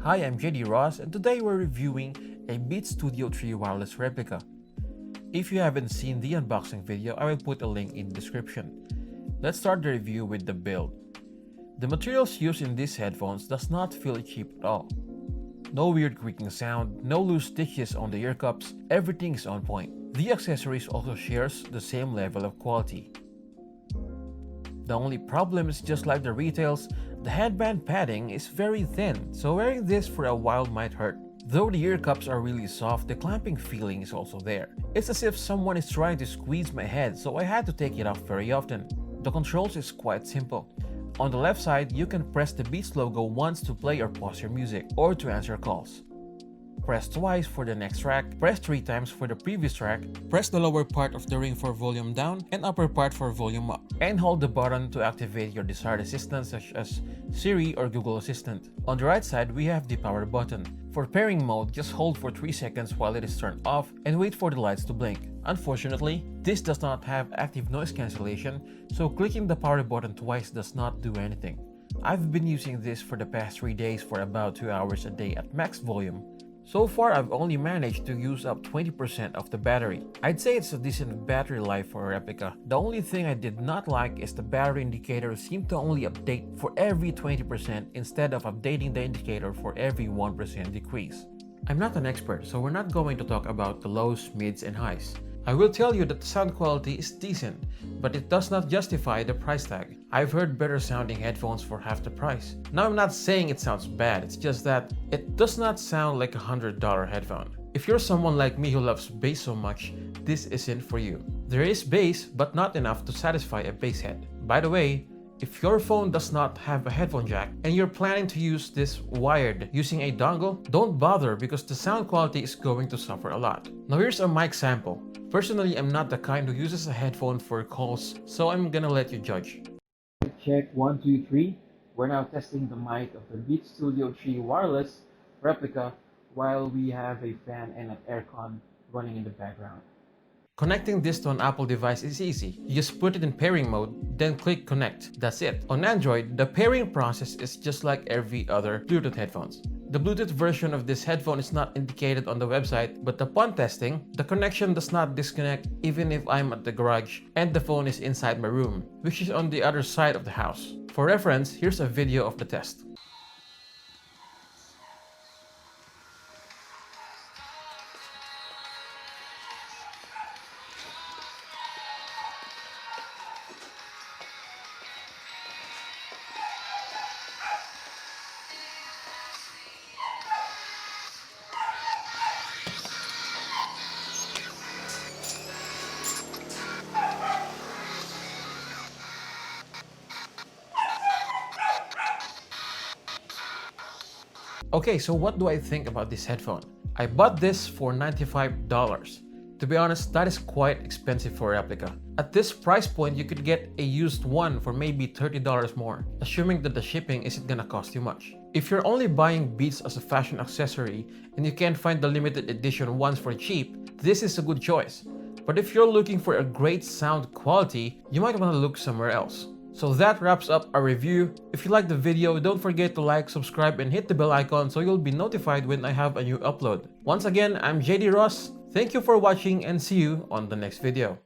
Hi, I'm JD Ross, and today we're reviewing a Beats Studio 3 wireless replica. If you haven't seen the unboxing video, I will put a link in the description. Let's start the review with the build. The materials used in these headphones does not feel cheap at all. No weird creaking sound, no loose stitches on the ear cups, everything is on point. The accessories also shares the same level of quality. The only problem is, just like the retails, the headband padding is very thin, so wearing this for a while might hurt. Though the ear cups are really soft, the clamping feeling is also there. It's as if someone is trying to squeeze my head, so I had to take it off very often. The controls is quite simple. On the left side, you can press the Beats logo once to play or pause your music, or to answer calls. Press twice for the next track, press 3 times for the previous track, press the lower part of the ring for volume down and upper part for volume up, and hold the button to activate your desired assistants such as Siri or Google Assistant. On the right side, we have the power button. For pairing mode, just hold for 3 seconds while it is turned off and wait for the lights to blink. Unfortunately, this does not have active noise cancellation, so clicking the power button twice does not do anything. I've been using this for the past 3 days for about 2 hours a day at max volume. So far, I've only managed to use up 20% of the battery. I'd say it's a decent battery life for a replica. The only thing I did not like is the battery indicator seemed to only update for every 20% instead of updating the indicator for every 1% decrease. I'm not an expert, so we're not going to talk about the lows, mids, and highs. I will tell you that the sound quality is decent, but it does not justify the price tag. I've heard better sounding headphones for half the price. Now, I'm not saying it sounds bad, it's just that it does not sound like a $100 headphone. If you're someone like me who loves bass so much, this isn't for you. There is bass, but not enough to satisfy a bass head. By the way, if your phone does not have a headphone jack and you're planning to use this wired using a dongle, don't bother because the sound quality is going to suffer a lot. Now here's a mic sample. Personally, I'm not the kind who uses a headphone for calls, so I'm gonna let you judge. Check 1, 2, 3. We're now testing the mic of the Beats Studio 3 wireless replica while we have a fan and an aircon running in the background. Connecting this to an Apple device is easy. You just put it in pairing mode, then click connect. That's it. On Android, the pairing process is just like every other Bluetooth headphones. The Bluetooth version of this headphone is not indicated on the website, but upon testing, the connection does not disconnect even if I'm at the garage and the phone is inside my room, which is on the other side of the house. For reference, here's a video of the test. Okay, so what do I think about this headphone? I bought this for $95. To be honest, that is quite expensive for a replica. At this price point, you could get a used one for maybe $30 more, assuming that the shipping isn't gonna cost you much. If you're only buying Beats as a fashion accessory and you can't find the limited edition ones for cheap, this is a good choice. But if you're looking for a great sound quality, you might want to look somewhere else. So that wraps up our review. If you liked the video, don't forget to like, subscribe, and hit the bell icon so you'll be notified when I have a new upload. Once again, I'm JD Ross. Thank you for watching and see you on the next video.